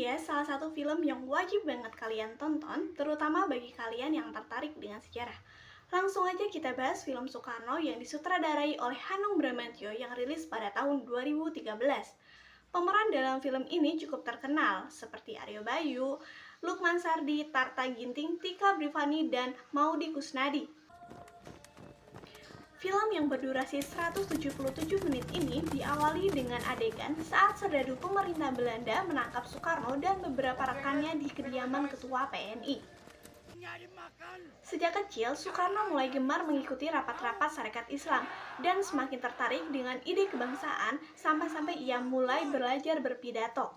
dia salah satu film yang wajib banget kalian tonton, terutama bagi kalian yang tertarik dengan sejarah. Langsung aja kita bahas film Soekarno yang disutradarai oleh Hanung Bramantyo yang rilis pada tahun 2013. Pemeran dalam film ini cukup terkenal, seperti Aryo Bayu, Lukman Sardi, Tarta Ginting, Tika Brifani, dan Maudy Kusnadi. Film yang berdurasi 177 menit ini diawali dengan adegan saat serdadu pemerintah Belanda menangkap Soekarno dan beberapa rekannya di kediaman Ketua PNI. Sejak kecil, Soekarno mulai gemar mengikuti rapat-rapat Sarekat Islam dan semakin tertarik dengan ide kebangsaan sampai-sampai ia mulai belajar berpidato.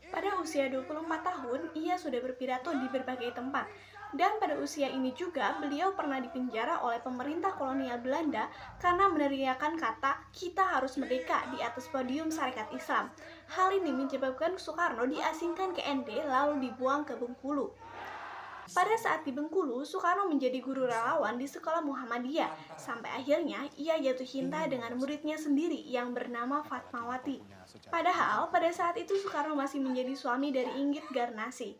Pada usia 24 tahun, ia sudah berpidato di berbagai tempat. Dan pada usia ini juga, beliau pernah dipenjara oleh pemerintah kolonial Belanda karena meneriakan kata, "Kita harus merdeka" di atas podium Sarekat Islam. Hal ini menyebabkan Soekarno diasingkan ke ND lalu dibuang ke Bengkulu. Pada saat di Bengkulu, Soekarno menjadi guru relawan di sekolah Muhammadiyah. Sampai akhirnya, ia jatuh cinta dengan muridnya sendiri yang bernama Fatmawati. Padahal, pada saat itu Soekarno masih menjadi suami dari Inggit Garnasi.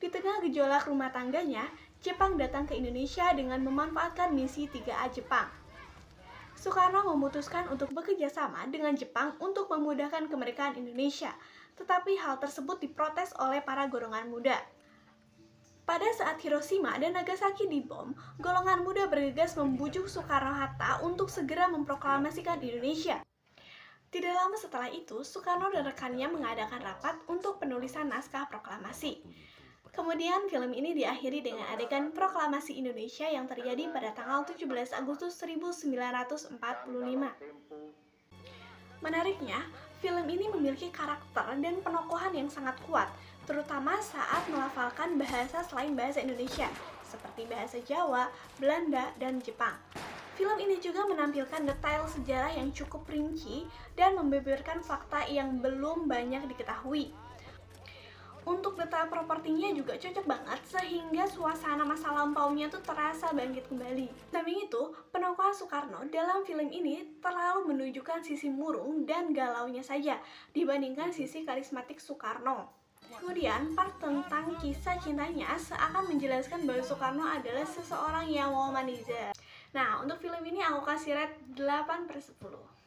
Di tengah gejolak rumah tangganya, Jepang datang ke Indonesia dengan memanfaatkan misi 3A Jepang. Soekarno memutuskan untuk bekerja sama dengan Jepang untuk memudahkan kemerdekaan Indonesia, tetapi hal tersebut diprotes oleh para golongan muda. Pada saat Hiroshima dan Nagasaki dibom, golongan muda bergegas membujuk Soekarno-Hatta untuk segera memproklamasikan Indonesia. Tidak lama setelah itu, Soekarno dan rekannya mengadakan rapat untuk penulisan naskah proklamasi. Kemudian film ini diakhiri dengan adegan proklamasi Indonesia yang terjadi pada tanggal 17 Agustus 1945. Menariknya, film ini memiliki karakter dan penokohan yang sangat kuat, terutama saat melafalkan bahasa selain bahasa Indonesia, seperti bahasa Jawa, Belanda, dan Jepang. Film ini juga menampilkan detail sejarah yang cukup rinci dan membeberkan fakta yang belum banyak diketahui. Untuk detail propertinya juga cocok banget sehingga suasana masa lampaunya tuh terasa bangkit kembali. Samping itu, penokohan Soekarno dalam film ini terlalu menunjukkan sisi murung dan galaunya saja dibandingkan sisi karismatik Soekarno. Kemudian, part tentang kisah cintanya seakan menjelaskan bahwa Soekarno adalah seseorang yang womanizer. Nah, untuk film ini aku kasih rate 8/10.